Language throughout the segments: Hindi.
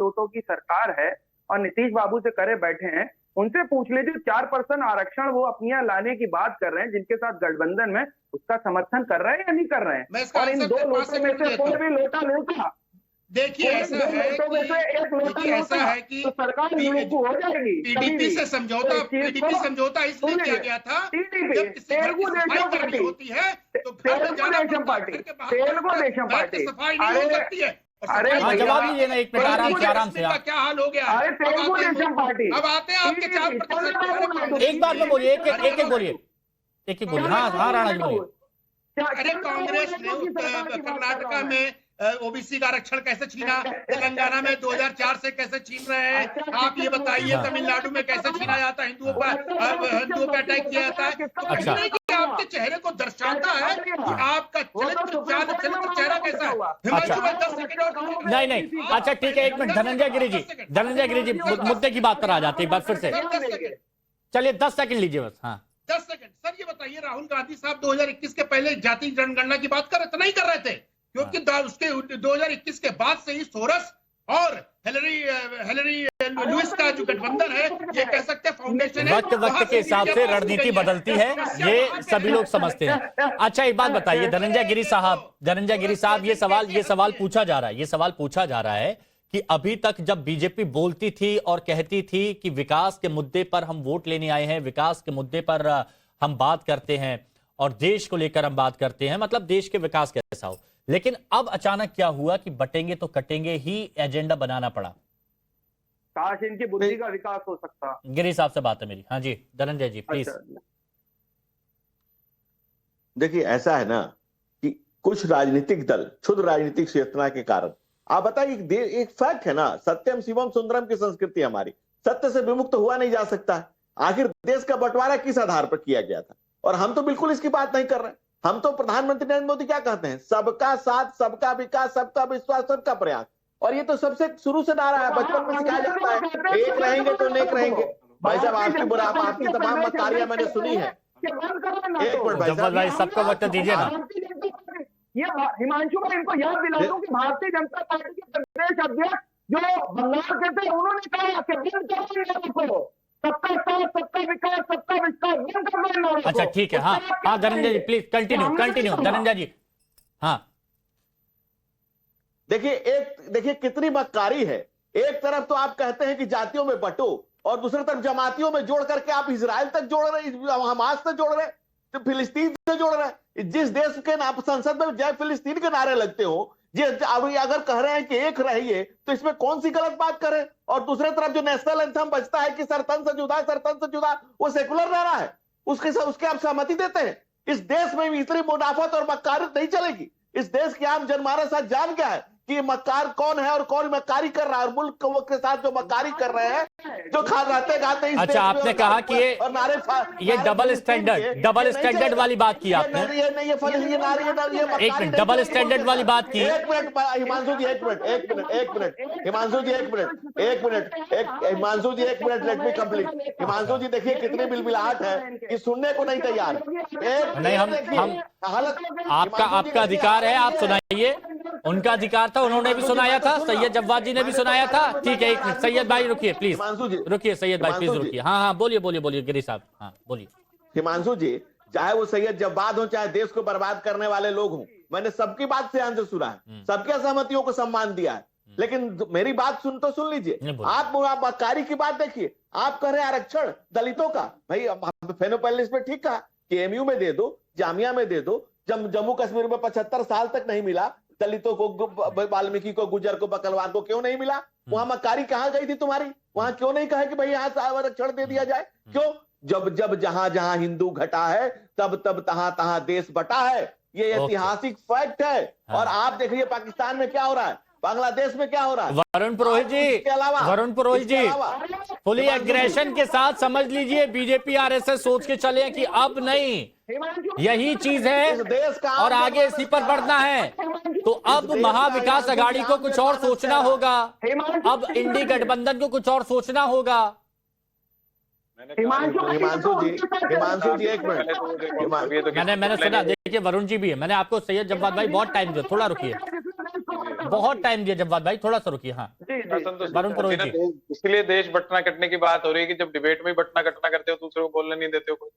टोटो की सरकार है और नीतीश बाबू से करे बैठे हैं, उनसे पूछ लीजिए 4% आरक्षण वो अपनी यहाँ लाने की बात कर रहे हैं, जिनके साथ गठबंधन में, उसका समर्थन कर रहे हैं या नहीं कर रहे हैं? और इन दो लोटों में से कोई भी लोटा लूटा, देखिए ऐसा है कि तो सरकार हो जाएगी। पीडीपी से समझौता इसलिए किया गया था जब किसी घर की सफाई करनी होती है तो घर में जाना पड़ता है, घर के बाहर सफाई नहीं हो सकती है। अरे जवाब लीजिए ना एक मिनट आराम से क्या हाल हो गया है? अब आते हैं आपके 4%। एक बार में बोलिए, एक बोलिए। हाँ राणा जी बोलिए। अरे कांग्रेस ने कर्नाटका में ओबीसी का आरक्षण कैसे छीना, तेलंगाना में 2004 से कैसे छीन रहे हैं, आप ये बताइए। तमिलनाडु में कैसे छीना जाता है, हिंदुओं पर अटैक किया जाता है। तो अच्छा, कि आपके चेहरे को दर्शाता है कि आपका चरित्र चेहरा कैसा है। हिमांशु भाई 10 सेकंड और नहीं अच्छा ठीक है, एक मिनट। धनंजय गिरी जी मुद्दे की बात पर आ जाते हैं एक बार फिर से। चलिए 10 सेकंड लीजिए बस। हाँ 10 सेकंड। सर ये बताइए, राहुल गांधी साहब 2021 के पहले जाति जनगणना की बात कर रहे थे, नहीं कर रहे थे, क्योंकि उसके 2021 के बाद से ही सोरस और हिलरी लुइस का जो गठबंधन है, ये कह सकते हैं फाउंडेशन है। वक्त के हिसाब से रणनीति बदलती है, ये सभी लोग समझते हैं। अच्छा एक बात बताइए धनंजय गिरी साहब, ये सवाल पूछा जा रहा है कि अभी तक जब बीजेपी बोलती थी और कहती थी कि विकास के मुद्दे पर हम वोट लेने आए हैं, विकास के मुद्दे पर हम बात करते हैं और देश को लेकर हम बात करते हैं, मतलब देश के विकास कैसा हो, लेकिन अब अचानक क्या हुआ कि बटेंगे तो कटेंगे ही एजेंडा बनाना पड़ा। काश इनकी बुद्धि का विकास हो सकता। गिरी साहब से बात है मेरी। हाँ जी धनंजय जी प्लीज। देखिए ऐसा है ना कि कुछ राजनीतिक दल क्षुद्र राजनीतिक चेतना के कारण, आप बताइए एक फैक्ट है ना, सत्यम शिवम सुंदरम की संस्कृति हमारी, सत्य से विमुक्त हुआ नहीं जा सकता। आखिर देश का बंटवारा किस आधार पर किया गया था? और हम तो बिल्कुल इसकी बात नहीं कर रहे। हम तो प्रधानमंत्री नरेंद्र मोदी क्या कहते हैं, सबका साथ, सबका विकास, सबका विश्वास, सबका प्रयास। और ये तो सबसे शुरू से नारा है, बचपन में सिखाया जाता है, एक रहेंगे तो नेक रहेंगे। भाई साहब आपकी तमाम मक्कारियां मैंने सुनी है। एक मिनट भाई सबको वक्त दीजिए ना। ये हिमांशु भाई इनको याद दिला दूं कि भारतीय जनता पार्टी के प्रदेश अध्यक्ष जो बंगाल के थे, उन्होंने कहा कि सबका साथ, सबका विकास, सबका विस्तार। अच्छा ठीक है। हाँ धनंजय जी प्लीज कंटिन्यू धनंजय जी। हाँ देखिए कितनी मक्कारी है। एक तरफ तो आप कहते हैं कि जातियों में बंटो और दूसरी तरफ जमातियों में जोड़ करके आप इजराइल तक जोड़ रहे, हमास से जोड़ रहे, तो फिलिस्तीन से जोड़ रहे। जिस देश के संसद में जय फिलिस्तीन के नारे लगते हो, अगर कह रहे हैं कि एक रहिए, तो इसमें कौन सी गलत बात करें? और दूसरी तरफ जो नेशनल एंथम बजता है कि सरतन से जुदा, वो सेकुलर रह रहा है, उसके आप सहमति देते हैं? इस देश में इतनी मुनाफत और मक्कारियत नहीं चलेगी। इस देश की आम जनमानस आज जान गया है कि मक्कार कौन है और कौन मक्कारी कर रहा है, और मुल्क के साथ जो मक्कारी कर रहे हैं, जो रहते गाते। अच्छा आपने कहा कि ये डबल स्टैंडर्ड वाली बात की आपने। एक डबल स्टैंडर्ड वाली बात की। एक मिनट हिमांशु जी, एक मिनट हिमांशु जी, एक minute let me complete. Himanshu ji देखिए कितनी बिलबिलाहट है कि सुनने को नहीं तैयार। नहीं हम आपका अधिकार है, आप सुनाइए। उनका अधिकार था, उन्होंने भी सुनाया था, सैयद जव्वाद जी ने भी सुनाया था। ठीक है एक मिनट सैयद भाई रुकिए प्लीज, रुकिए सैयद भाई प्लीज रुकिए। हाँ बोलिए गिरी साहब। हाँ बोलिए। हिमांशु जी, चाहे वो सैयद जव्वाद हो, चाहे देश को बर्बाद करने वाले लोग हों, मैंने सबकी बात ध्यान से सुना है, सबके सहमतियों को सम्मान दिया है, लेकिन मेरी बात सुन लीजिए। आप मक्कारी की बात देखिए। आप कह रहे हैं आरक्षण दलितों का, भाई फेनोपैलिस में ठीक कहा कि एमयू में दे दो, जामिया में दे दो। जम्मू कश्मीर में 75 साल तक नहीं मिला दलितों को, वाल्मीकि को, गुजर को, बकलवान को क्यों नहीं मिला? वहां मक्कारी कहां गई थी तुम्हारी? वहां क्यों नहीं कहा कि भाई यहाँ आरक्षण दे दिया जाए? क्यों? जब जहां हिंदू घटा है, तब तहां देश बटा है। ये ऐतिहासिक फैक्ट है। और आप देखिए पाकिस्तान में क्या हो रहा है, बांग्लादेश में क्या हो रहा है। वरुण पुरोहित जी फुली एग्रेशन के साथ समझ लीजिए, बीजेपी आरएसएस सोच के चले कि अब नहीं, यही चीज है और आगे इसी पर बढ़ना है। तो अब महाविकास अघाड़ी को कुछ और सोचना होगा, अब इंडी गठबंधन को कुछ और सोचना होगा। हिमांशु जी एक मिनट। मैंने सुना, देखिए वरुण जी भी है, मैंने आपको सैयद जव्वाद भाई बहुत टाइम दिया, थोड़ा रुकिए। बहुत टाइम दिया जब्बार भाई, थोड़ा सा रुकिए। हाँ जी जी वरुण पुरोहित जी। इसलिए देश बंटना कटने की बात हो रही है कि जब डिबेट में बंटना कटना करते हो दूसरे को बोलने नहीं देते हो।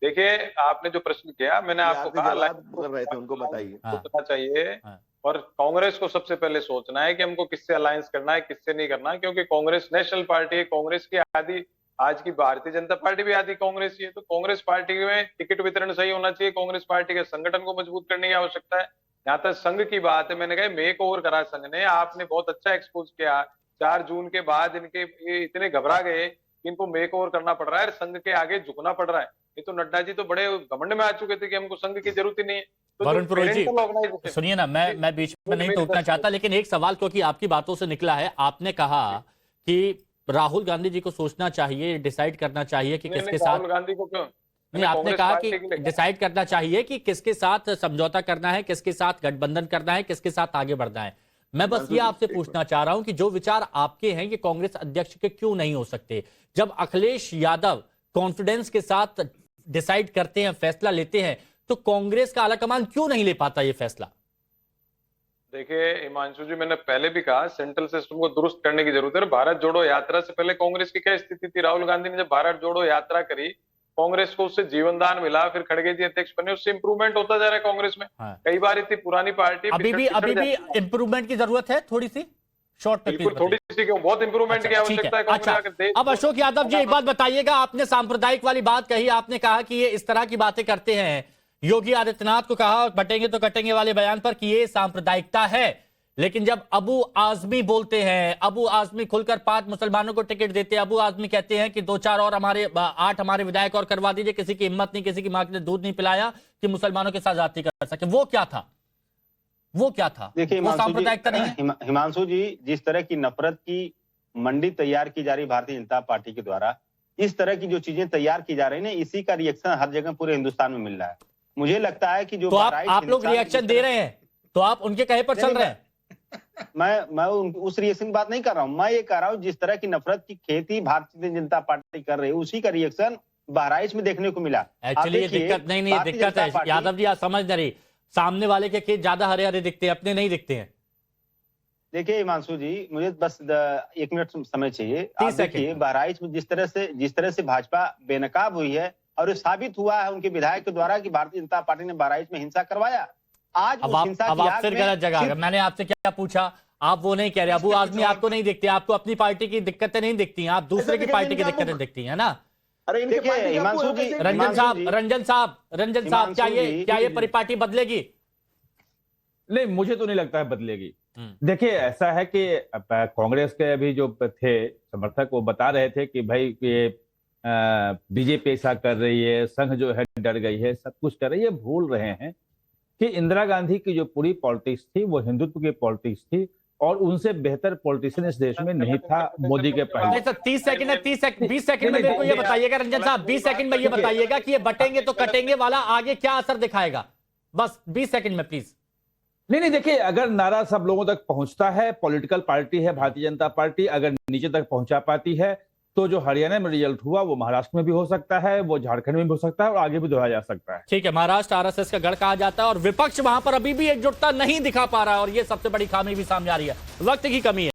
देखिए आपने जो प्रश्न किया, मैंने आपको कहा कर रहे थे, उनको बताइए। सोचना चाहिए और कांग्रेस को सबसे पहले सोचना है कि हमको किससे अलायंस करना है, किससे नहीं करना है, क्योंकि कांग्रेस नेशनल पार्टी है। कांग्रेस की आदि, आज की भारतीय जनता पार्टी भी आदि कांग्रेस ही है। तो कांग्रेस पार्टी में टिकट वितरण सही होना चाहिए, कांग्रेस पार्टी के संगठन को मजबूत करने की आवश्यकता है। यहाँ तक संघ की बात है, मैंने कहा मेक ओवर करा संघ ने, आपने बहुत अच्छा एक्सपोज किया। 4 जून के बाद इनके ये इतने घबरा गए कि इनको मेक ओवर करना पड़ रहा है, संघ के आगे झुकना पड़ रहा है। ये तो नड्डा जी तो बड़े घमंड में आ चुके थे कि हमको संघ की जरूरत ही नहीं है। तो वरुण पुरोहित जी सुनिए ना, मैं बीच में नहीं टोकना चाहता, लेकिन एक सवाल क्योंकि आपकी बातों से निकला है। आपने कहा कि राहुल गांधी जी को सोचना चाहिए, डिसाइड करना चाहिए कि किसके साथ, राहुल गांधी को क्यों नहीं आपने कहा कि डिसाइड करना चाहिए कि किसके साथ समझौता करना है, किसके साथ गठबंधन करना है, किसके साथ आगे बढ़ना है। मैं बस ये आपसे पूछना चाह रहा हूं कि जो विचार आपके हैं ये कांग्रेस अध्यक्ष के क्यों नहीं हो सकते? जब अखिलेश यादव कॉन्फिडेंस के साथ डिसाइड करते हैं, फैसला लेते हैं, तो कांग्रेस का आलाकमान क्यों नहीं ले पाता ये फैसला? देखिए हिमांशु जी, मैंने पहले भी कहा सेंट्रल सिस्टम को दुरुस्त करने की जरूरत है। भारत जोड़ो यात्रा से पहले कांग्रेस की क्या स्थिति थी? राहुल गांधी ने जब भारत जोड़ो यात्रा करी, कांग्रेस को उससे जीवन दान मिला, फिर खड़गे जी अध्यक्ष बने, उससे इंप्रूवमेंट होता जा रहा है कांग्रेस में। कई बार इतनी पुरानी पार्टी अभी भी इंप्रूवमेंट की जरूरत है, थोड़ी सी शॉर्ट में थोड़ी सी क्यों, बहुत इंप्रूवमेंट की आवश्यकता है। अच्छा, अब अशोक यादव जी एक बात बताइएगा, आपने सांप्रदायिक वाली बात कही, आपने कहा कि ये इस तरह की बातें करते हैं। योगी आदित्यनाथ को कहा बटेंगे तो कटेंगे वाले बयान पर कि ये सांप्रदायिकता है, लेकिन जब अबू आजमी बोलते हैं, अबू आजमी खुलकर 5 मुसलमानों को टिकट देते हैं, अबू आजमी कहते हैं कि 2-4 और 8 हमारे विधायक और करवा दीजिए, किसी की हिम्मत नहीं, किसी की मां ने दूध नहीं पिलाया कि मुसलमानों के साथ जाति कर सके। वो क्या था? वो क्या था? देखिए सांप्रदायिकता नहीं है? हिमांशु जी, जिस तरह की नफरत की मंडी तैयार की जा रही भारतीय जनता पार्टी के द्वारा, इस तरह की जो चीजें तैयार की जा रही है, इसी का रिएक्शन हर जगह पूरे हिंदुस्तान में मिल रहा है। मुझे लगता है कि जो तो आप लोग रिएक्शन दे रहे हैं, तो आप उनके कहे पर चल रहे हैं। मैं उस रिएक्शन की बात नहीं कर रहा हूं। मैं ये कह रहा हूं जिस तरह की नफरत की खेती भारतीय जनता पार्टी कर रही है, उसी का रिएक्शन बहराइच में देखने को मिला। एक्चुअली ये दिक्कत नहीं दिक्कत है यादव जी, आप समझ नहीं, सामने वाले के खेत ज्यादा हरे हरे दिखते हैं, अपने नहीं दिखते हैं। देखिए हिमांशु जी, मुझे बस 1 मिनट समय चाहिए। आप देखिए बहराइच में जिस तरह से भाजपा बेनकाब हुई है, और साबित हुआ है उनके विधायक के द्वारा कि भारतीय जनता पार्टी ने बहराइच में हिंसा करवाया। आज अब आप फिर गलत जगह, मैंने आपसे क्या पूछा, आप वो नहीं कह रहे। अबू आजमी आपको नहीं दिखते, आपको अपनी पार्टी की दिक्कतें नहीं दिखती हैं, आप दूसरे की पार्टी की दिक्कतें दिखती हैं ना। अरे देखिए हिमांशु जी, रंजन साहब क्या ये परिपाटी बदलेगी? नहीं, मुझे तो नहीं लगता है बदलेगी। देखिए ऐसा है कि कांग्रेस के अभी जो थे समर्थक, वो बता रहे थे कि भाई ये बीजेपी ऐसा कर रही है, संघ जो है डर गई है, सब कुछ कर रही है। भूल रहे हैं कि इंदिरा गांधी की जो पूरी पॉलिटिक्स थी वो हिंदुत्व की पॉलिटिक्स थी, और उनसे बेहतर पॉलिटिशियन इस देश में नहीं था मोदी के पहले। 30 सेकंड है, 20 सेकंड में मेरे को ये बताइएगा रंजन साहब, 20 सेकंड में ये बताइएगा कि ये बटेंगे तो कटेंगे वाला आगे क्या असर दिखाएगा? बस 20 सेकंड में प्लीज। नहीं, देखिए अगर नारा सब लोगों तक पहुंचता है, पॉलिटिकल पार्टी है भारतीय जनता पार्टी, अगर नीचे तक पहुंचा पाती है, तो जो हरियाणा में रिजल्ट हुआ वो महाराष्ट्र में भी हो सकता है, वो झारखंड में भी हो सकता है, और आगे भी दोहराया जा सकता है। ठीक है, महाराष्ट्र आरएसएस का गढ़ कहा जाता है और विपक्ष वहां पर अभी भी एकजुटता नहीं दिखा पा रहा है, और ये सबसे बड़ी खामी भी सामने आ रही है। वक्त की कमी है।